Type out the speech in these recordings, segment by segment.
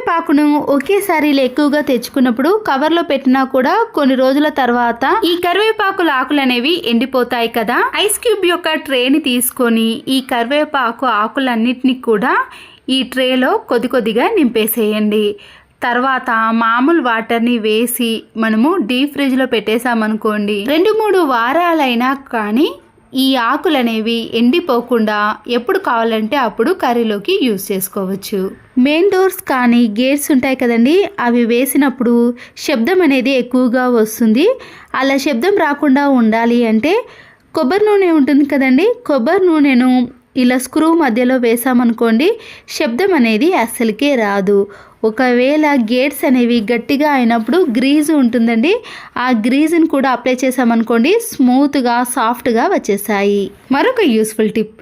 కరివేపాకును ఒకేసారి ఎక్కువగా తెచ్చుకున్నప్పుడు కవర్లో పెట్టినా కూడా కొన్ని రోజుల తర్వాత ఈ కరివేపాకుల ఆకులు అనేవి ఎండిపోతాయి కదా. ఐస్ క్యూబ్ యొక్క ట్రేని తీసుకొని ఈ కరివేపాకు ఆకులన్నిటినీ కూడా ఈ ట్రేలో కొద్దిగా నింపేసేయండి. తర్వాత మామూలు వాటర్ని వేసి మనము డీప్ ఫ్రిడ్జ్లో పెట్టేసామనుకోండి, 2-3 వారాలైనా కానీ ఈ ఆకులు అనేవి ఎండిపోకుండా ఎప్పుడు కావాలంటే అప్పుడు కర్రీలోకి యూజ్ చేసుకోవచ్చు. మెయిన్ డోర్స్ కానీ గేట్స్ ఉంటాయి కదండి, అవి వేసినప్పుడు శబ్దం అనేది ఎక్కువగా వస్తుంది. అలా శబ్దం రాకుండా ఉండాలి అంటే కొబ్బరి నూనె ఉంటుంది కదండి, కొబ్బరి నూనెను ఇలా స్క్రూ మధ్యలో వేసామనుకోండి, శబ్దం అనేది అస్సలకే రాదు. ఒకవేళ గేట్స్ అనేవి గట్టిగా అయినప్పుడు గ్రీజు ఉంటుందండి, ఆ గ్రీజుని కూడా అప్లై చేసామనుకోండి స్మూత్గా సాఫ్ట్గా వచ్చేసాయి. మరొక యూస్ఫుల్ టిప్,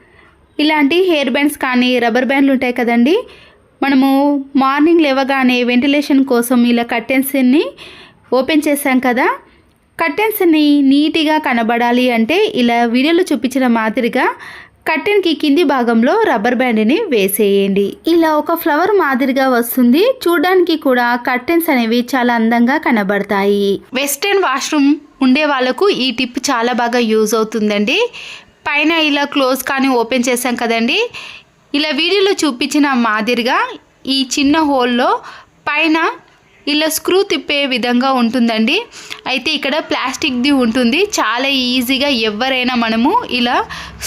ఇలాంటి హెయిర్ బ్యాండ్స్ కానీ రబ్బర్ బ్యాండ్లు ఉంటాయి కదండి, మనము మార్నింగ్ లేవగానే వెంటిలేషన్ కోసం ఇలా కర్టెన్స్ని ఓపెన్ చేసాం కదా, కర్టెన్స్ని నీట్గా కనబడాలి అంటే ఇలా వీడియోలో చూపించిన మాదిరిగా కర్టెన్కి కింది భాగంలో రబ్బర్ బ్యాండ్ని వేసేయండి. ఇలా ఒక ఫ్లవర్ మాదిరిగా వస్తుంది. చూడడానికి కూడా కర్టెన్స్ అనేవి చాలా అందంగా కనబడతాయి. వెస్టర్న్ వాష్రూమ్ ఉండే వాళ్ళకు ఈ టిప్ చాలా బాగా యూజ్ అవుతుందండి. పైన ఇలా క్లోజ్ కానీ ఓపెన్ చేసాం కదండి, ఇలా వీడియోలో చూపించిన మాదిరిగా ఈ చిన్న హోల్లో పైన ఇలా స్క్రూ తిప్పే విధంగా ఉంటుందండి. అయితే ఇక్కడ ప్లాస్టిక్ది ఉంటుంది, చాలా ఈజీగా ఎవరైనా మనము ఇలా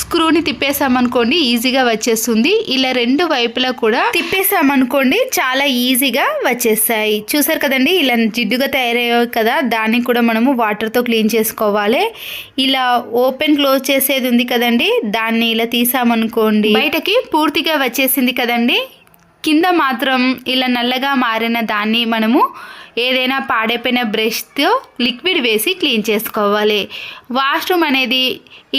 స్క్రూని తిప్పేసామనుకోండి ఈజీగా వచ్చేస్తుంది. ఇలా 2 వైపులా కూడా తిప్పేసామనుకోండి చాలా ఈజీగా వచ్చేస్తాయి. చూసారు కదండి, ఇలా జిడ్డుగా తయారయ్యాయి కదా, దాన్ని కూడా మనము వాటర్తో క్లీన్ చేసుకోవాలి. ఇలా ఓపెన్ క్లోజ్ చేసేది ఉంది కదండి, దాన్ని ఇలా తీసామనుకోండి బయటకి పూర్తిగా వచ్చేసింది కదండి. కింద మాత్రం ఇలా నల్లగా మారిన దాన్ని మనము ఏదైనా పాడైపోయిన బ్రష్తో లిక్విడ్ వేసి క్లీన్ చేసుకోవాలి. వాష్రూమ్ అనేది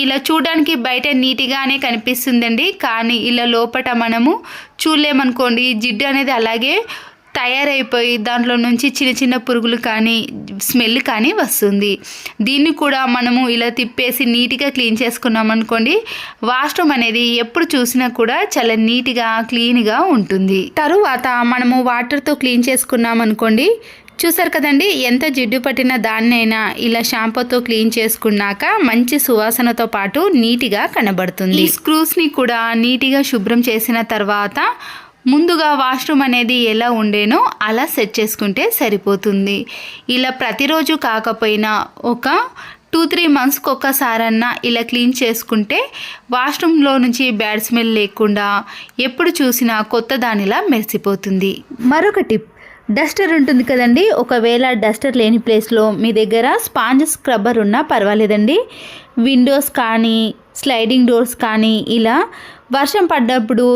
ఇలా చూడడానికి బయట నీట్గానే కనిపిస్తుందండి, కానీ ఇలా లోపల మనము చూడలేమనుకోండి జిడ్డు అనేది అలాగే తయారైపోయి దాంట్లో నుంచి చిన్న పురుగులు కానీ స్మెల్ కానీ వస్తుంది. దీన్ని కూడా మనము ఇలా తిప్పేసి నీట్గా క్లీన్ చేసుకున్నాం అనుకోండి, వాష్రూమ్ అనేది ఎప్పుడు చూసినా కూడా చాలా నీట్గా క్లీన్గా ఉంటుంది. తరువాత మనము వాటర్తో క్లీన్ చేసుకున్నాం అనుకోండి, చూసారు కదండి ఎంత జిడ్డు పట్టిన దాన్నైనా ఇలా షాంపూతో క్లీన్ చేసుకున్నాక మంచి సువాసనతో పాటు నీట్గా కనబడుతుంది. ఈ స్క్రూస్ని కూడా నీట్గా శుభ్రం చేసిన తర్వాత ముందుగా వాష్రూమ్ అనేది ఎలా ఉండేనో అలా సెట్ చేసుకుంటే సరిపోతుంది. ఇలా ప్రతిరోజు కాకపోయినా ఒక 2-3 మంత్స్కి ఒక్కసారన్నా ఇలా క్లీన్ చేసుకుంటే వాష్రూమ్లో నుంచి బ్యాడ్ స్మెల్ లేకుండా ఎప్పుడు చూసినా కొత్త దానిలా మెరిసిపోతుంది. మరొక టిప్, డస్టర్ ఉంటుంది కదండి, ఒకవేళ డస్టర్ లేని ప్లేస్లో మీ దగ్గర స్పాంజ్ స్క్రబ్బర్ ఉన్నా పర్వాలేదండి. విండోస్ కానీ స్లైడింగ్ డోర్స్ కానీ ఇలా వర్షం పడ్డప్పుడు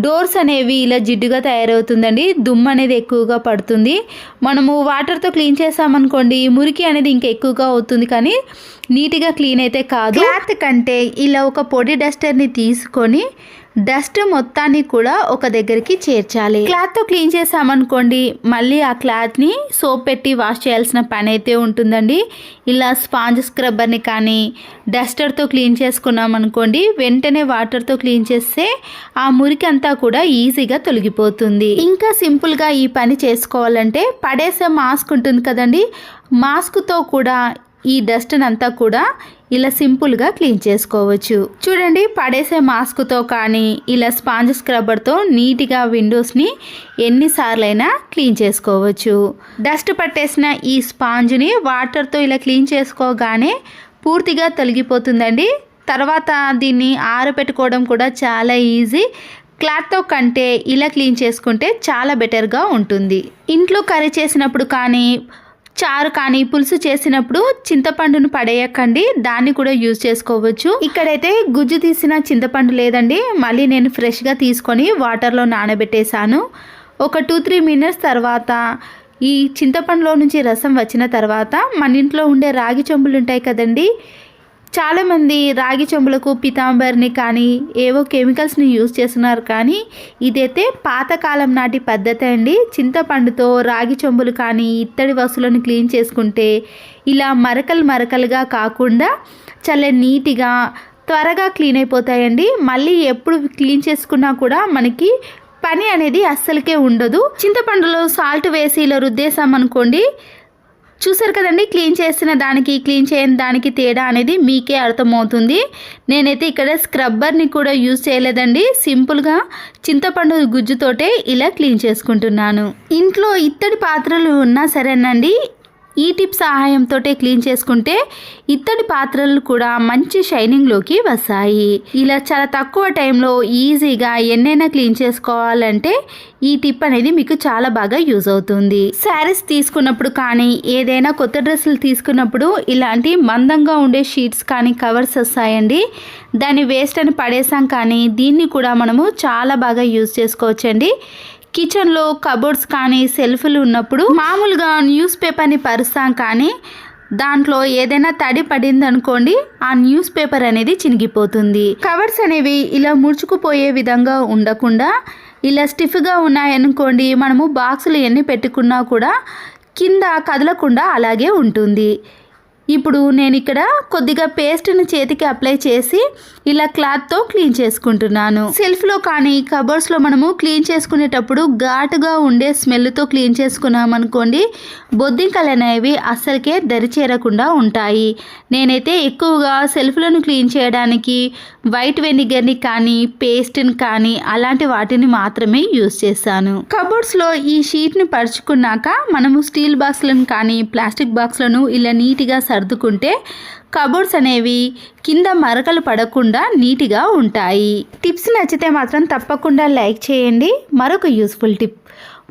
డోర్స్ అనేవి ఇలా జిడ్డుగా తయారవుతుందండి, దుమ్ము అనేది ఎక్కువగా పడుతుంది. మనము వాటర్తో క్లీన్ చేసామనుకోండి మురికి అనేది ఇంకా ఎక్కువగా అవుతుంది, కానీ నీట్గా క్లీన్ అయితే కాదు. క్లాత్ కంటే ఇలా ఒక పొడి డస్టర్ని తీసుకొని డస్ట్ మొత్తాన్ని కూడా ఒక దగ్గరికి చేర్చాలి. క్లాత్తో క్లీన్ చేసామనుకోండి మళ్ళీ ఆ క్లాత్ని సోప్ పెట్టి వాష్ చేయాల్సిన పని అయితే ఉంటుందండి. ఇలా స్పాంజ్ స్క్రబ్బర్ని కానీ డస్టర్తో క్లీన్ చేసుకున్నాం అనుకోండి, వెంటనే వాటర్తో క్లీన్ చేస్తే ఆ మురికి అంతా కూడా ఈజీగా తొలగిపోతుంది. ఇంకా సింపుల్గా ఈ పని చేసుకోవాలంటే పడేసే మాస్క్ ఉంటుంది కదండి, మాస్క్తో కూడా ఈ డస్ట్ అంతా కూడా ఇలా సింపుల్గా క్లీన్ చేసుకోవచ్చు. చూడండి, పడేసే మాస్క్తో కానీ ఇలా స్పాంజ్ స్క్రబ్బర్తో నీట్గా విండోస్ని ఎన్నిసార్లైనా క్లీన్ చేసుకోవచ్చు. డస్ట్ పట్టేసిన ఈ స్పాంజ్ని వాటర్తో ఇలా క్లీన్ చేసుకోగానే పూర్తిగా తొలగిపోతుందండి. తర్వాత దీన్ని ఆరబెట్టుకోవడం కూడా చాలా ఈజీ. క్లాత్తో కంటే ఇలా క్లీన్ చేసుకుంటే చాలా బెటర్గా ఉంటుంది. ఇంట్లో కర్రీ చేసినప్పుడు కానీ చారు కానీ పులుసు చేసినప్పుడు చింతపండును పడేయకండి, దాన్ని కూడా యూజ్ చేసుకోవచ్చు. ఇక్కడైతే గుజ్జు తీసిన చింతపండు లేదండి, మళ్ళీ నేను ఫ్రెష్గా తీసుకొని వాటర్లో నానబెట్టేశాను. ఒక 2-3 మినిట్స్ తర్వాత ఈ చింతపండులో నుంచి రసం వచ్చిన తర్వాత మన ఇంట్లో ఉండే రాగి చెంబులు ఉంటాయి కదండి, చాలామంది రాగి చెంబులకు పితాంబర్ని కానీ ఏవో కెమికల్స్ని యూజ్ చేస్తున్నారు, కానీ ఇదైతే పాతకాలం నాటి పద్ధతి అండి. చింతపండుతో రాగి చెంబులు కానీ ఇత్తడి వస్తువులను క్లీన్ చేసుకుంటే ఇలా మరకలుగా కాకుండా చాలా నీట్గా త్వరగా క్లీన్ అయిపోతాయండి. మళ్ళీ ఎప్పుడు క్లీన్ చేసుకున్నా కూడా మనకి పని అనేది అస్సలకే ఉండదు. చింతపండులో సాల్ట్ వేసి ఇలా రుద్దేసామనుకోండి, చూసారు కదండి, క్లీన్ చేసిన దానికి క్లీన్ చేయని దానికి తేడా అనేది మీకే అర్థమవుతుంది. నేనైతే ఇక్కడ స్క్రబ్బర్ని కూడా యూజ్ చేయలేదండి, సింపుల్గా చింతపండు గుజ్జుతోటే ఇలా క్లీన్ చేసుకుంటున్నాను. ఇంట్లో ఇత్తడి పాత్రలు ఉన్నా సరేనండి, ఈ టిప్ సహాయంతో క్లీన్ చేసుకుంటే ఇత్తడి పాత్రలు కూడా మంచి షైనింగ్లోకి వస్తాయి. ఇలా చాలా తక్కువ టైంలో ఈజీగా ఎన్నైనా క్లీన్ చేసుకోవాలంటే ఈ టిప్ అనేది మీకు చాలా బాగా యూజ్ అవుతుంది. శారీస్ తీసుకున్నప్పుడు కానీ ఏదైనా కొత్త డ్రెస్సులు తీసుకున్నప్పుడు ఇలాంటి మందంగా ఉండే షీట్స్ కానీ కవర్స్ వస్తాయండి. దాన్ని వేస్ట్ అని పడేసాం కానీ దీన్ని కూడా మనము చాలా బాగా యూజ్ చేసుకోవచ్చండి. కిచెన్లో కబోర్డ్స్ కానీ సెల్ఫ్లు ఉన్నప్పుడు మామూలుగా న్యూస్ పేపర్ని పరుస్తాం కానీ దాంట్లో ఏదైనా తడి పడింది అనుకోండి, ఆ న్యూస్ పేపర్ అనేది చినిగిపోతుంది. కవర్స్ అనేవి ఇలా ముడుచుకుపోయే విధంగా ఉండకుండా ఇలా స్టిఫ్గా ఉన్నాయనుకోండి, మనము బాక్సులు ఎన్ని పెట్టుకున్నా కూడా కింద కదలకుండా అలాగే ఉంటుంది. ఇప్పుడు నేను ఇక్కడ కొద్దిగా పేస్ట్ని చేతికి అప్లై చేసి ఇలా క్లాత్తో క్లీన్ చేసుకుంటున్నాను. సెల్ఫ్లో కానీ కబోర్డ్స్లో మనము క్లీన్ చేసుకునేటప్పుడు ఘాటుగా ఉండే స్మెల్తో క్లీన్ చేసుకున్నాం అనుకోండి, బొద్దింకలు అనేవి అస్సలకే దరిచేరకుండా ఉంటాయి. నేనైతే ఎక్కువగా సెల్ఫ్లను క్లీన్ చేయడానికి వైట్ వెనిగర్ని కానీ పేస్ట్ని కానీ అలాంటి వాటిని మాత్రమే యూజ్ చేస్తాను. కబోర్డ్స్లో ఈ షీట్ని పరుచుకున్నాక మనము స్టీల్ బాక్స్లను కానీ ప్లాస్టిక్ బాక్స్లను ఇలా నీట్గా సర్దుకుంటే కబోర్డ్స్ అనేవి కింద మరకలు పడకుండా నీట్గా ఉంటాయి. టిప్స్ నచ్చితే మాత్రం తప్పకుండా లైక్ చేయండి. మరొక యూస్ఫుల్ టిప్,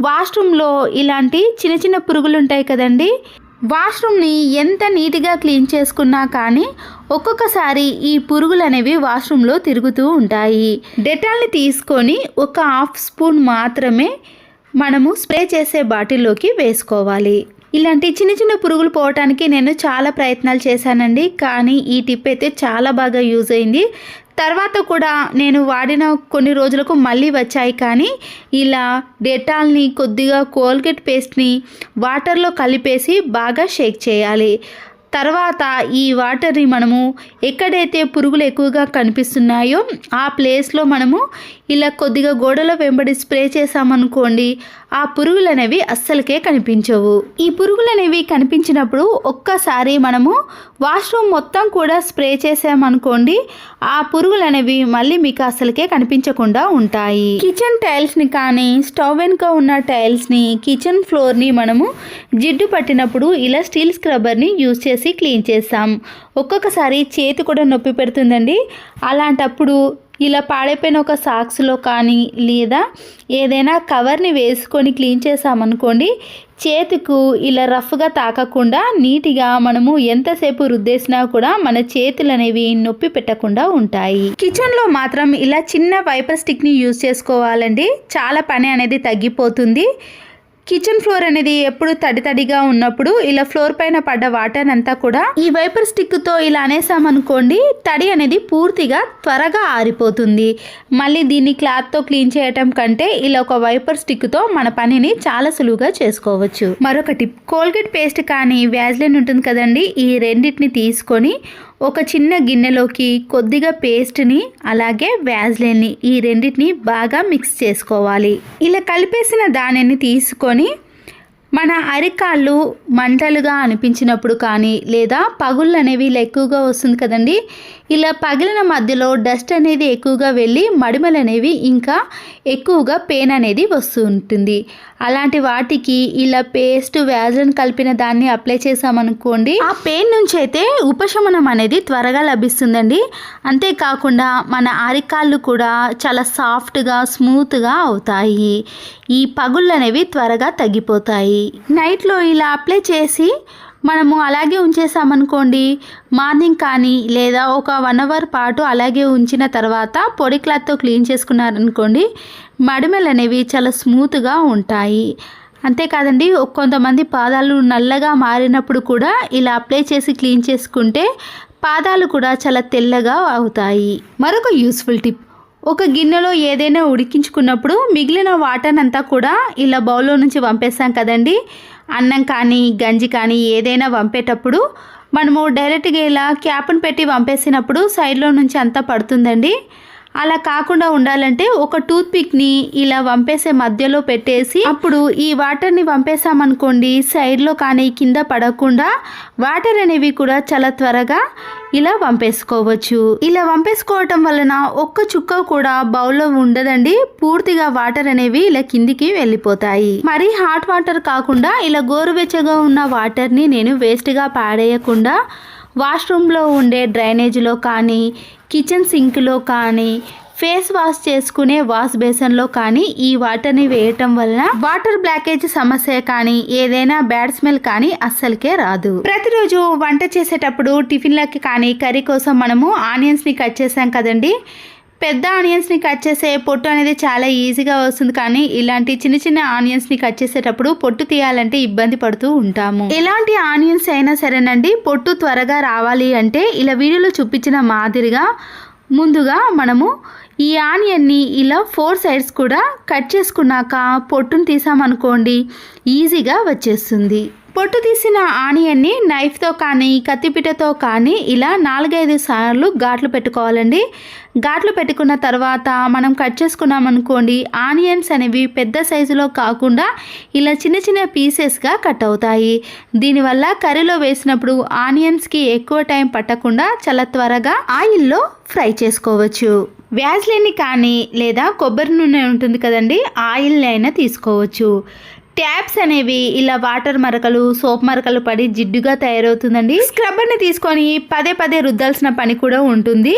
వాష్రూమ్లో ఇలాంటి చిన్న చిన్న పురుగులు ఉంటాయి కదండి, వాష్రూమ్ని ఎంత నీట్గా క్లీన్ చేసుకున్నా కానీ ఒక్కొక్కసారి ఈ పురుగులు అనేవి వాష్రూమ్లో తిరుగుతూ ఉంటాయి. డెటాల్ని తీసుకొని ఒక హాఫ్ స్పూన్ మాత్రమే మనము స్ప్రే చేసే బాటిల్లోకి వేసుకోవాలి. ఇలాంటి చిన్న చిన్న పురుగులు పోవటానికి నేను చాలా ప్రయత్నాలు చేశానండి, కానీ ఈ టిప్ అయితే చాలా బాగా యూజ్ అయింది. తర్వాత కూడా నేను వాడిన కొన్ని రోజులకు మళ్ళీ వచ్చాయి. కానీ ఇలా డెటాల్ని కొద్దిగా కోల్గేట్ పేస్ట్ని వాటర్లో కలిపేసి బాగా షేక్ చేయాలి. తర్వాత ఈ వాటర్ని మనము ఎక్కడైతే పురుగులు ఎక్కువగా కనిపిస్తున్నాయో ఆ ప్లేస్లో మనము ఇలా కొద్దిగా గోడల వెంబడి స్ప్రే చేసామనుకోండి, ఆ పురుగులు అనేవి అస్సలకే కనిపించవు. ఈ పురుగులు అనేవి కనిపించినప్పుడు ఒక్కసారి మనము వాష్రూమ్ మొత్తం కూడా స్ప్రే చేసామనుకోండి, ఆ పురుగులు అనేవి మళ్ళీ మీకు అస్సలకే కనిపించకుండా ఉంటాయి. కిచెన్ టైల్స్ని కానీ స్టవ్ వెనుక ఉన్న టైల్స్ని, కిచెన్ ఫ్లోర్ని మనము జిడ్డు పట్టినప్పుడు ఇలా స్టీల్ స్క్రబ్బర్ని యూజ్ చేసి క్లీన్ చేస్తాం. ఒక్కొక్కసారి చేతి కూడా నొప్పి పెడుతుందండి. అలాంటప్పుడు ఇలా పాడైపోయిన ఒక సాక్స్లో కానీ లేదా ఏదైనా కవర్ని వేసుకొని క్లీన్ చేసామనుకోండి, చేతికు ఇలా రఫ్గా తాకకుండా నీట్గా మనము ఎంతసేపు రుద్దేసినా కూడా మన చేతులు అనేవి నొప్పి పెట్టకుండా ఉంటాయి. కిచెన్లో మాత్రం ఇలా చిన్న వైపర్ స్టిక్ని యూజ్ చేసుకోవాలండి, చాలా పని అనేది తగ్గిపోతుంది. కిచెన్ ఫ్లోర్ అనేది ఎప్పుడు తడిగా ఉన్నప్పుడు ఇలా ఫ్లోర్ పైన పడ్డ వాటర్ అంతా కూడా ఈ వైపర్ స్టిక్తో ఇలా అనేసామనుకోండి, తడి అనేది పూర్తిగా త్వరగా ఆరిపోతుంది. మళ్ళీ దీన్ని క్లాత్తో క్లీన్ చేయటం కంటే ఇలా ఒక వైపర్ స్టిక్తో మన పనిని చాలా సులువుగా చేసుకోవచ్చు. మరొక టిప్, కోల్గేట్ పేస్ట్ కానీ వ్యాజ్లైన్ ఉంటుంది కదండి, ఈ రెండింటిని తీసుకొని ఒక చిన్న గిన్నెలోకి కొద్దిగా పేస్ట్ని అలాగే వ్యాజ్లైన్ని ఈ రెండింటిని బాగా మిక్స్ చేసుకోవాలి. ఇలా కలిపేసిన దానిని తీసుకొని మన అరికాళ్ళు మంటలుగా అనిపించినప్పుడు కానీ లేదా పగుళ్ళు అనేవి ఎక్కువగా వస్తుంది కదండి, ఇలా పగిలిన మధ్యలో డస్ట్ అనేది ఎక్కువగా వెళ్ళి మడిమలు అనేవి ఇంకా ఎక్కువగా పెయిన్ అనేది వస్తూ ఉంటుంది. అలాంటి వాటికి ఇలా పేస్ట్ వ్యాజ్లైన్ కలిపిన దాన్ని అప్లై చేసామనుకోండి, ఆ పెయిన్ నుంచి అయితే ఉపశమనం అనేది త్వరగా లభిస్తుందండి. అంతేకాకుండా మన అరికాళ్ళు కూడా చాలా సాఫ్ట్గా స్మూత్గా అవుతాయి. ఈ పగుళ్ళు అనేవి త్వరగా తగ్గిపోతాయి. నైట్లో ఇలా అప్లై చేసి మనము అలాగే ఉంచేసామనుకోండి, మార్నింగ్ కానీ లేదా ఒక 1 అవర్ పాటు అలాగే ఉంచిన తర్వాత పొడి క్లాత్తో క్లీన్ చేసుకున్నారనుకోండి, మడిమెలు అనేవి చాలా స్మూత్గా ఉంటాయి. అంతేకాదండి, కొంతమంది పాదాలు నల్లగా మారినప్పుడు కూడా ఇలా అప్లై చేసి క్లీన్ చేసుకుంటే పాదాలు కూడా చాలా తెల్లగా అవుతాయి. మరొక యూస్ఫుల్ టిప్, ఒక గిన్నెలో ఏదైనా ఉడికించుకున్నప్పుడు మిగిలిన వాటర్ అంతా కూడా ఇలా బౌల్లో నుంచి వంపేస్తాం కదండి, అన్నం కానీ గంజి కానీ ఏదైనా వంపేటప్పుడు మనము డైరెక్ట్గా ఇలా క్యాప్ని పెట్టి వంపేసినప్పుడు సైడ్లో నుంచి అంతా పడుతుందండి. అలా కాకుండా ఉండాలంటే ఒక టూత్ పిక్ని ఇలా వంపేసే మధ్యలో పెట్టేసి అప్పుడు ఈ వాటర్ని వంపేసామనుకోండి సైడ్లో కానీ కింద పడకుండా వాటర్ అనేవి కూడా చాలా త్వరగా ఇలా వంపేసుకోవచ్చు. ఇలా వంపేసుకోవటం వలన ఒక్క చుక్క కూడా బౌల్లో ఉండదండి. పూర్తిగా వాటర్ అనేవి ఇలా కిందికి వెళ్ళిపోతాయి. మరి హాట్ వాటర్ కాకుండా ఇలా గోరువెచ్చగా ఉన్న వాటర్ని నేను వేస్ట్గా పాడేయకుండా వాష్రూమ్లో ఉండే డ్రైనేజ్లో కానీ కిచెన్ సింక్లో కానీ ఫేస్ వాష్ చేసుకునే వాష్ బేసన్లో కానీ ఈ వాటర్ని వేయటం వలన వాటర్ బ్లాకేజ్ సమస్య కానీ ఏదైనా బ్యాడ్ స్మెల్ కానీ అస్సలకే రాదు. ప్రతిరోజు వంట చేసేటప్పుడు టిఫిన్లకి కానీ కర్రీ కోసం మనము ఆనియన్స్ని కట్ చేసాం కదండి. పెద్ద ఆనియన్స్ని కట్ చేసే పొట్టు అనేది చాలా ఈజీగా వస్తుంది, కానీ ఇలాంటి చిన్న చిన్న ఆనియన్స్ని కట్ చేసేటప్పుడు పొట్టు తీయాలంటే ఇబ్బంది పడుతూ ఉంటాము. ఎలాంటి ఆనియన్స్ అయినా సరేనండి, పొట్టు త్వరగా రావాలి అంటే ఇలా వీడియోలో చూపించిన మాదిరిగా ముందుగా మనము ఈ ఆనియన్ని ఇలా 4 సైడ్స్ కూడా కట్ చేసుకున్నాక పొట్టును తీసామనుకోండి ఈజీగా వచ్చేస్తుంది. పొట్టు తీసిన ఆనియన్ని నైఫ్తో కానీ కత్తిపీటతో కానీ ఇలా 4-5 సార్లు ఘాట్లు పెట్టుకోవాలండి. ఘాట్లు పెట్టుకున్న తర్వాత మనం కట్ చేసుకున్నాం అనుకోండి ఆనియన్స్ అనేవి పెద్ద సైజులో కాకుండా ఇలా చిన్న చిన్న పీసెస్గా కట్ అవుతాయి. దీనివల్ల కర్రీలో వేసినప్పుడు ఆనియన్స్కి ఎక్కువ టైం పట్టకుండా చాలా త్వరగా ఆయిల్లో ఫ్రై చేసుకోవచ్చు. వ్యాజ్లిన్ కానీ లేదా కొబ్బరి నూనె ఉంటుంది కదండి, ఆయిల్ని అయినా తీసుకోవచ్చు. ట్యాప్స్ అనేవి ఇలా వాటర్ మరకలు సోప్ మరకలు పడి జిడ్డుగా తయారవుతుందండి. స్క్రబ్బర్ని తీసుకొని పదే రుద్దాల్సిన పని కూడా ఉంటుంది.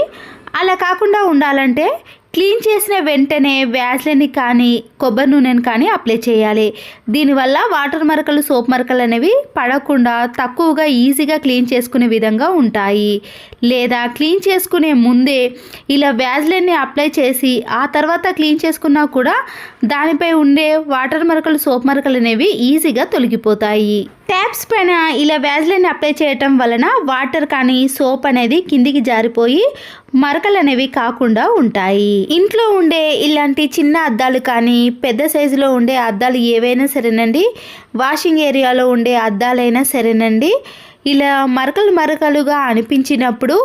అలా కాకుండా ఉండాలంటే క్లీన్ చేసిన వెంటనే వ్యాజ్లిన్ కానీ కొబ్బరి నూనెని కానీ అప్లై చేయాలి. దీనివల్ల వాటర్ మరకలు సోప్ మరకలు అనేవి పడకుండా తక్కువగా ఈజీగా క్లీన్ చేసుకునే విధంగా ఉంటాయి. లేదా క్లీన్ చేసుకునే ముందే ఇలా వ్యాజ్లిన్ని అప్లై చేసి ఆ తర్వాత క్లీన్ చేసుకున్నా కూడా దానిపై ఉండే వాటర్ మరకలు సోప్ మరకలు అనేవి ఈజీగా తొలగిపోతాయి. ట్యాప్స్ పైన ఇలా వ్యాజ్లిన్ అప్లై చేయటం వలన వాటర్ కానీ సోప్ అనేది కిందికి జారిపోయి మరకలు అనేవి కాకుండా ఉంటాయి. ఇంట్లో ఉండే ఇలాంటి చిన్న అద్దాలు కానీ పెద్ద సైజులో ఉండే అద్దాలు ఏవైనా సరేనండి, వాషింగ్ ఏరియాలో ఉండే అద్దాలైనా సరేనండి, ఇలా మరకలుగా అనిపించినప్పుడు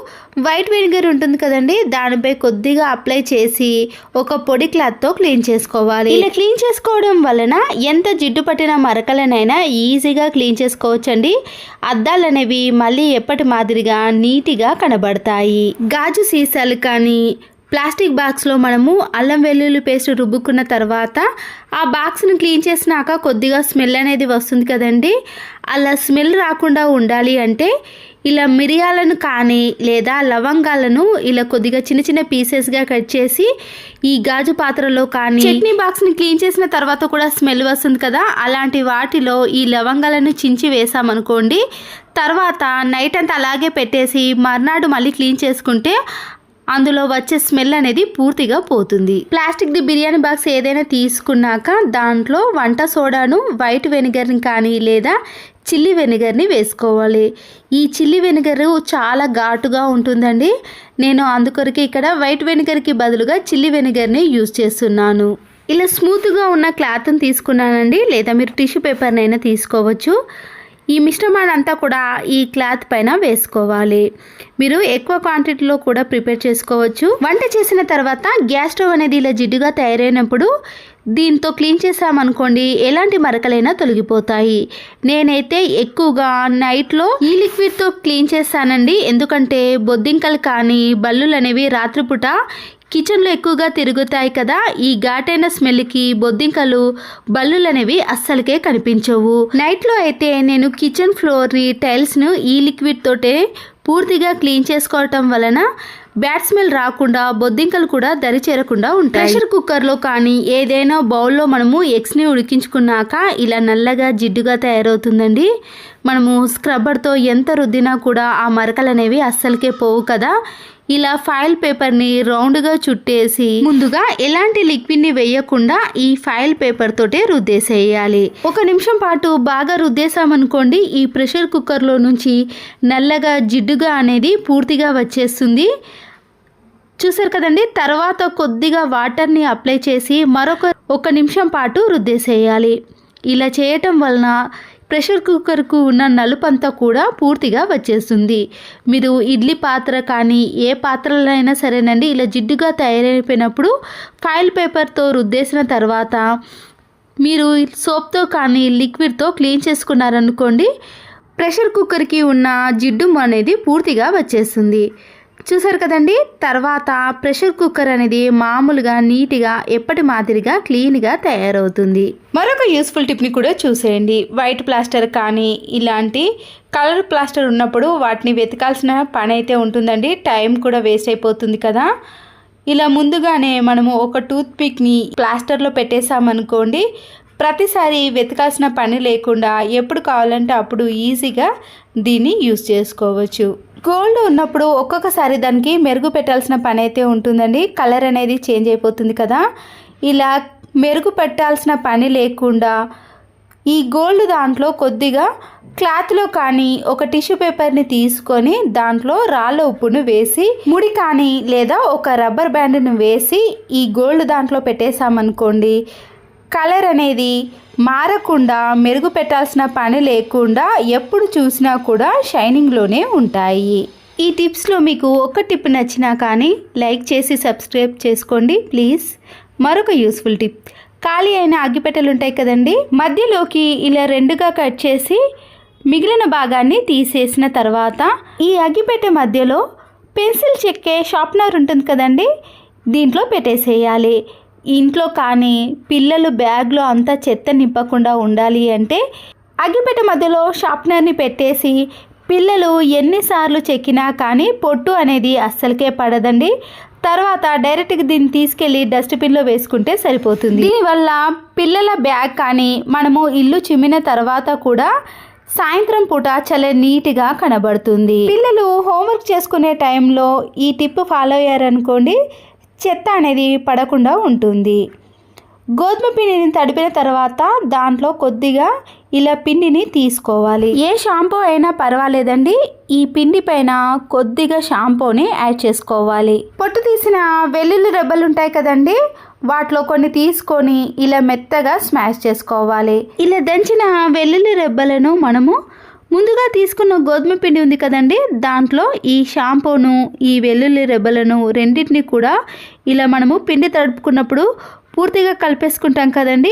వైట్ వెనిగర్ ఉంటుంది కదండి, దానిపై కొద్దిగా అప్లై చేసి ఒక పొడి క్లాత్తో క్లీన్ చేసుకోవాలి. ఇలా క్లీన్ చేసుకోవడం వలన ఎంత జిడ్డు పట్టిన మరకలనైనా ఈజీగా క్లీన్ చేసుకోవచ్చండి. అద్దాలు అనేవి మళ్ళీ ఎప్పటి మాదిరిగా నీట్గా కనబడతాయి. గాజు సీసాలు కానీ ప్లాస్టిక్ బాక్స్లో మనము అల్లం వెల్లుల్లి పేస్ట్ రుబ్బుకున్న తర్వాత ఆ బాక్స్ని క్లీన్ చేసినాక కొద్దిగా స్మెల్ అనేది వస్తుంది కదండి, అలా స్మెల్ రాకుండా ఉండాలి అంటే ఇలా మిరియాలను కానీ లేదా లవంగాలను ఇలా కొద్దిగా చిన్న చిన్న పీసెస్గా కట్ చేసి ఈ గాజు పాత్రలో కానీ చట్నీ బాక్స్ని క్లీన్ చేసిన తర్వాత కూడా స్మెల్ వస్తుంది కదా, అలాంటి వాటిలో ఈ లవంగాలను చించి వేసామనుకోండి, తర్వాత నైట్ అంతా అలాగే పెట్టేసి మర్నాడు మళ్ళీ క్లీన్ చేసుకుంటే అందులో వచ్చే స్మెల్ అనేది పూర్తిగా పోతుంది. ప్లాస్టిక్ది బిర్యానీ బాక్స్ ఏదైనా తీసుకున్నాక దాంట్లో వంట సోడాను వైట్ వెనిగర్ని కానీ లేదా చిల్లీ వెనిగర్ని వేసుకోవాలి. ఈ చిల్లీ వెనిగర్ చాలా ఘాటుగా ఉంటుందండి. నేను అందుకొరకు ఇక్కడ వైట్ వెనిగర్కి బదులుగా చిల్లీ వెనిగర్ని యూజ్ చేస్తున్నాను. ఇలా స్మూత్గా ఉన్న క్లాత్ని తీసుకున్నానండి, లేదా మీరు టిష్యూ పేపర్నైనా తీసుకోవచ్చు. ఈ మిశ్రమాన్ని అంతా కూడా ఈ క్లాత్ పైన వేసుకోవాలి. మీరు ఎక్కువ క్వాంటిటీలో కూడా ప్రిపేర్ చేసుకోవచ్చు. వంట చేసిన తర్వాత గ్యాస్ స్టవ్ అనేది ఇలా జిడ్డుగా తయారైనప్పుడు దీంతో క్లీన్ చేసామనుకోండి ఎలాంటి మరకలైనా తొలగిపోతాయి. నేనైతే ఎక్కువగా నైట్లో ఈ లిక్విడ్తో క్లీన్ చేస్తానండి, ఎందుకంటే బొద్దింకలు కానీ బల్లులు అనేవి రాత్రిపూట కిచెన్లో ఎక్కువగా తిరుగుతాయి కదా, ఈ ఘాటైన స్మెల్కి బొద్దింకలు బల్లులు అనేవి అస్సలకే కనిపించవు. నైట్లో అయితే నేను కిచెన్ ఫ్లోర్ని టైల్స్ను ఈ లిక్విడ్ తోటే పూర్తిగా క్లీన్ చేసుకోవటం వలన బ్యాడ్ స్మెల్ రాకుండా బొద్దింకలు కూడా దరి చేరకుండా ఉంటాయి. ప్రెషర్ కుక్కర్లో కానీ ఏదైనా బౌల్లో మనము ఎగ్స్ని ఉడికించుకున్నాక ఇలా నల్లగా జిడ్డుగా తయారవుతుందండి. మనము స్క్రబ్బర్తో ఎంత రుద్దినా కూడా ఆ మరకలు అనేవి అస్సలకే పోవు కదా. ఇలా ఫాయిల్ పేపర్ని రౌండ్గా చుట్టేసి ముందుగా ఎలాంటి లిక్విడ్ని వేయకుండా ఈ ఫాయిల్ పేపర్ తోటే రుద్దేసేయాలి. 1 నిమిషం పాటు బాగా రుద్దేసామనుకోండి ఈ ప్రెషర్ కుక్కర్లో నుంచి నల్లగా జిడ్డుగా అనేది పూర్తిగా వచ్చేస్తుంది. చూసారు కదండి. తర్వాత కొద్దిగా వాటర్ని అప్లై చేసి మరొక 1 నిమిషం పాటు రుద్దేసేయాలి. ఇలా చేయటం వలన ప్రెషర్ కుక్కర్కు ఉన్న నలుపంతా కూడా పూర్తిగా వచ్చేస్తుంది. మీరు ఇడ్లీ పాత్ర కానీ ఏ పాత్రలో అయినా సరేనండి, ఇలా జిడ్డుగా తయారైపోయినప్పుడు ఫాయిల్ పేపర్తో రుద్దేసిన తర్వాత మీరు సోప్తో కానీ లిక్విడ్తో క్లీన్ చేసుకున్నారనుకోండి, ప్రెషర్ కుక్కర్కి ఉన్న జిడ్డు అనేది పూర్తిగా వచ్చేస్తుంది. చూసారు కదండి. తర్వాత ప్రెషర్ కుక్కర్ అనేది మామూలుగా నీట్గా ఎప్పటి మాదిరిగా క్లీన్గా తయారవుతుంది. మరొక యూస్ఫుల్ టిప్ని కూడా చూసేయండి. వైట్ ప్లాస్టర్ కానీ ఇలాంటి కలర్ ప్లాస్టర్ ఉన్నప్పుడు వాటిని వెతకాల్సిన పని అయితే ఉంటుందండి. టైం కూడా వేస్ట్ అయిపోతుంది కదా. ఇలా ముందుగానే మనము ఒక టూత్ పిక్ని ప్లాస్టర్లో పెట్టేసామనుకోండి, ప్రతిసారి వెతకాల్సిన పని లేకుండా ఎప్పుడు కావాలంటే అప్పుడు ఈజీగా దీన్ని యూస్ చేసుకోవచ్చు. గోల్డ్ ఉన్నప్పుడు ఒక్కొక్కసారి దానికి మెరుగు పెట్టాల్సిన పని అయితే ఉంటుందండి. కలర్ అనేది చేంజ్ అయిపోతుంది కదా. ఇలా మెరుగు పెట్టాల్సిన పని లేకుండా ఈ గోల్డ్ దాంట్లో కొద్దిగా క్లాత్లో కానీ ఒక టిష్యూ పేపర్ని తీసుకొని దాంట్లో రాళ్ళ ఉప్పును వేసి ముడి కానీ లేదా ఒక రబ్బర్ బ్యాండ్ను వేసి ఈ గోల్డ్ దాంట్లో పెట్టేసామనుకోండి, కలర్ అనేది మారకుండా మెరుగు పెట్టాల్సిన పని లేకుండా ఎప్పుడు చూసినా కూడా షైనింగ్లోనే ఉంటాయి. ఈ టిప్స్లో మీకు ఒక టిప్ నచ్చినా కానీ లైక్ చేసి సబ్స్క్రైబ్ చేసుకోండి ప్లీజ్. మరొక యూస్ఫుల్ టిప్, ఖాళీ అయిన అగ్గిపెట్టెలు ఉంటాయి కదండి, మధ్యలోకి ఇలా రెండుగా కట్ చేసి మిగిలిన భాగాన్ని తీసేసిన తర్వాత ఈ అగ్గిపెట్టె మధ్యలో పెన్సిల్ చెక్కే షార్ప్నర్ ఉంటుంది కదండి, దీంట్లో పెట్టేసేయాలి. ఇంట్లో కానీ పిల్లలు బ్యాగ్లో అంతా చెత్త నింపకుండా ఉండాలి అంటే అగ్గిపెట్టె మధ్యలో షార్ప్నర్ని పెట్టేసి పిల్లలు ఎన్నిసార్లు చెక్కినా కానీ పొట్టు అనేది అస్సలకే పడదండి. తర్వాత డైరెక్ట్గా దీన్ని తీసుకెళ్ళి డస్ట్బిన్లో వేసుకుంటే సరిపోతుంది. దీనివల్ల పిల్లల బ్యాగ్ కానీ మనము ఇల్లు చిమ్మిన తర్వాత కూడా సాయంత్రం పూట చాలా నీట్గా కనబడుతుంది. పిల్లలు హోంవర్క్ చేసుకునే టైంలో ఈ టిప్ ఫాలో అయ్యారనుకోండి, చెత్త అనేది పడకుండా ఉంటుంది. గోధుమ పిండిని తడిపిన తర్వాత దాంట్లో కొద్దిగా ఇలా పిండిని తీసుకోవాలి. ఏ షాంపూ అయినా పర్వాలేదండి, ఈ పిండి పైన కొద్దిగా షాంపూని యాడ్ చేసుకోవాలి. పొట్టు తీసిన వెల్లుల్లి రెబ్బలు ఉంటాయి కదండి, వాటిలో కొన్ని తీసుకొని ఇలా మెత్తగా స్మాష్ చేసుకోవాలి. ఇలా దంచిన వెల్లుల్లి రెబ్బలను మనము ముందుగా తీసుకున్న గోధుమ పిండి ఉంది కదండి, దాంట్లో ఈ షాంపూను ఈ వెల్లుల్లి రెబ్బలను రెండింటిని కూడా ఇలా మనము పిండి తడుపుకున్నప్పుడు పూర్తిగా కలిపేసుకుంటాం కదండి,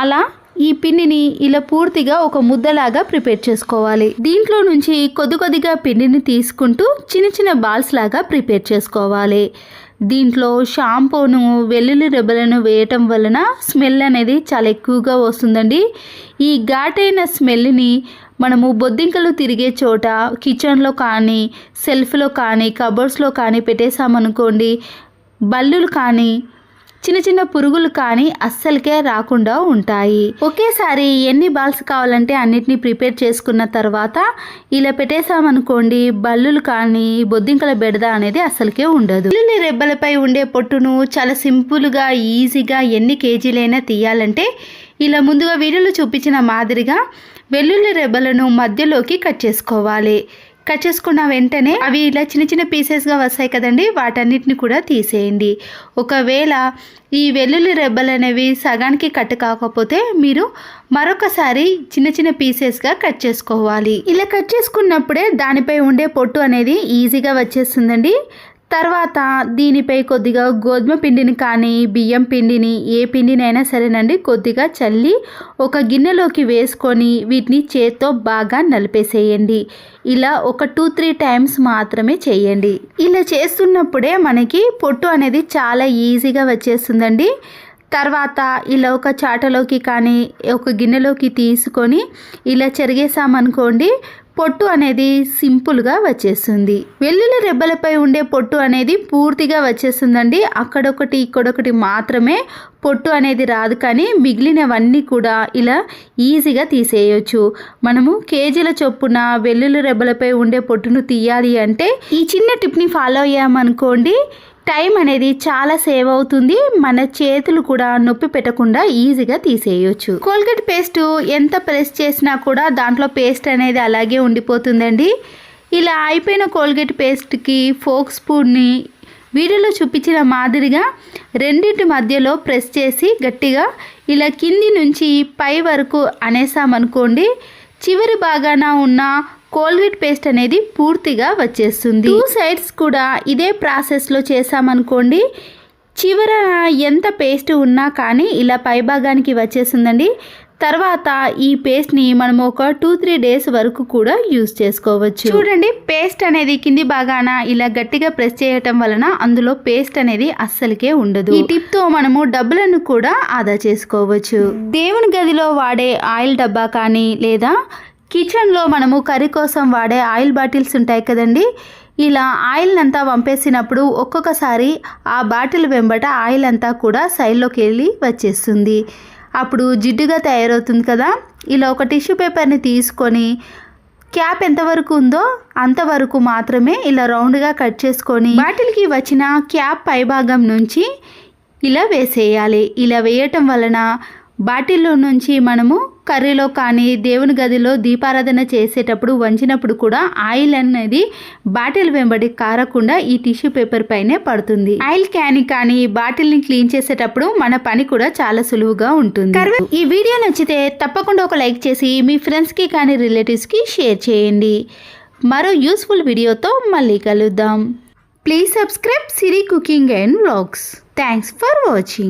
అలా ఈ పిండిని ఇలా పూర్తిగా ఒక ముద్దలాగా ప్రిపేర్ చేసుకోవాలి. దీంట్లో నుంచి కొద్దిగా పిండిని తీసుకుంటూ చిన్న చిన్న బాల్స్ లాగా ప్రిపేర్ చేసుకోవాలి. దీంట్లో షాంపూను వెల్లుల్లి రెబ్బలను వేయటం వలన స్మెల్ అనేది చాలా ఎక్కువగా వస్తుందండి. ఈ ఘాటైన స్మెల్ని మనము బొద్దింకలు తిరిగే చోట కిచెన్లో కానీ సెల్ఫ్లో కానీ కబోర్డ్స్లో కానీ పెట్టేసామనుకోండి, బల్లులు కానీ చిన్న చిన్న పురుగులు కానీ అస్సలకే రాకుండా ఉంటాయి. ఒకేసారి ఎన్ని బాల్స్ కావాలంటే అన్నిటినీ ప్రిపేర్ చేసుకున్న తర్వాత ఇలా పెట్టేసామనుకోండి, బల్లులు కానీ బొద్దింకల బెడద అనేది అస్సలకే ఉండదు. వెల్లుల్లి రెబ్బలపై ఉండే పొట్టును చాలా సింపుల్గా ఈజీగా ఎన్ని కేజీలైనా తీయాలంటే ఇలా ముందుగా వీడియోలో చూపించిన మాదిరిగా వెల్లుల్లి రెబ్బలను మధ్యలోకి కట్ చేసుకోవాలి. కట్ చేసుకున్న వెంటనే అవి ఇలా చిన్న చిన్న పీసెస్గా వస్తాయి కదండి, వాటన్నిటిని కూడా తీసేయండి. ఒకవేళ ఈ వెల్లుల్లి రెబ్బలు అనేవి సగానికి కట్ కాకపోతే మీరు మరొకసారి చిన్న చిన్న పీసెస్గా కట్ చేసుకోవాలి. ఇలా కట్ చేసుకున్నప్పుడే దానిపై ఉండే పొట్టు అనేది ఈజీగా వచ్చేస్తుందండి. తర్వాత దీనిపై కొద్దిగా గోధుమ పిండిని కానీ బియ్యం పిండిని ఏ పిండినైనా సరేనండి కొద్దిగా చల్లి ఒక గిన్నెలోకి వేసుకొని వీటిని చేత్తో బాగా నలిపేసేయండి. ఇలా ఒక 2-3 టైమ్స్ మాత్రమే చేయండి. ఇలా చేస్తున్నప్పుడే మనకి పొట్టు అనేది చాలా ఈజీగా వచ్చేస్తుందండి. తర్వాత ఇలా ఒక చాటలోకి కానీ ఒక గిన్నెలోకి తీసుకొని ఇలా చెరిగేసామనుకోండి, పొట్టు అనేది సింపుల్గా వచ్చేస్తుంది. వెల్లుల్లి రెబ్బలపై ఉండే పొట్టు అనేది పూర్తిగా వచ్చేస్తుందండి. అక్కడొకటి ఇక్కడొకటి మాత్రమే పొట్టు అనేది రాదు, కానీ మిగిలినవన్నీ కూడా ఇలా ఈజీగా తీసేయచ్చు. మనము కేజీల చొప్పున వెల్లుల్లి రెబ్బలపై ఉండే పొట్టును తీయాలి అంటే ఈ చిన్న టిప్ని ఫాలో అయ్యామనుకోండి, టైం అనేది చాలా సేవ్ అవుతుంది. మన చేతులు కూడా నొప్పి పెట్టకుండా ఈజీగా తీసేయచ్చు. కోల్గేట్ పేస్ట్ ఎంత ప్రెస్ చేసినా కూడా దాంట్లో పేస్ట్ అనేది అలాగే ఉండిపోతుందండి. ఇలా అయిపోయిన కోల్గేట్ పేస్ట్కి ఫోక్ స్పూన్ని వీడియోలో చూపించిన మాదిరిగా రెండింటి మధ్యలో ప్రెస్ చేసి గట్టిగా ఇలా కింది నుంచి పై వరకు అనేసామనుకోండి, చివరి భాగాన ఉన్న కోల్గేట్ పేస్ట్ అనేది పూర్తిగా వచ్చేస్తుంది. 2 సైడ్స్ కూడా ఇదే ప్రాసెస్లో చేసామనుకోండి, చివర ఎంత పేస్ట్ ఉన్నా కానీ ఇలా పై భాగానికి వచ్చేసిందండి. తర్వాత ఈ పేస్ట్ని మనం ఒక 2-3 డేస్ వరకు కూడా యూజ్ చేసుకోవచ్చు. చూడండి, పేస్ట్ అనేది కింది భాగాన ఇలా గట్టిగా ప్రెస్ చేయటం వలన అందులో పేస్ట్ అనేది అస్సలకే ఉండదు. ఈ టిప్తో మనము డబ్బులను కూడా ఆదా చేసుకోవచ్చు. దేవుని గదిలో వాడే ఆయిల్ డబ్బా కానీ లేదా కిచెన్లో మనము కర్రీ కోసం వాడే ఆయిల్ బాటిల్స్ ఉంటాయి కదండి, ఇలా ఆయిల్ అంతా వంపేసినప్పుడు ఒక్కొక్కసారి ఆ బాటిల్ వెంబట ఆయిల్ అంతా కూడా సైడ్లోకి వెళ్ళి వచ్చేస్తుంది. అప్పుడు జిడ్డుగా తయారవుతుంది కదా. ఇలా ఒక టిష్యూ పేపర్ని తీసుకొని క్యాప్ ఎంతవరకు ఉందో అంతవరకు మాత్రమే ఇలా రౌండ్గా కట్ చేసుకొని బాటిల్కి వచ్చిన క్యాప్ పైభాగం నుంచి ఇలా వేసేయాలి. ఇలా వేయటం వలన బాటిల్లో నుంచి మనము కర్రీలో కానీ దేవుని గదిలో దీపారాధన చేసేటప్పుడు వంచినప్పుడు కూడా ఆయిల్ అనేది బాటిల్ వెంబడి కారకుండా ఈ టిష్యూ పేపర్ పైనే పడుతుంది. ఆయిల్ క్యాన్ కానీ బాటిల్ని క్లీన్ చేసేటప్పుడు మన పని కూడా చాలా సులువుగా ఉంటుంది. ఈ వీడియో నచ్చితే తప్పకుండా ఒక లైక్ చేసి మీ ఫ్రెండ్స్కి కానీ రిలేటివ్స్కి షేర్ చేయండి. మరో యూస్ఫుల్ వీడియోతో మళ్ళీ కలుద్దాం. Please subscribe Siri cooking and vlogs. Thanks for watching.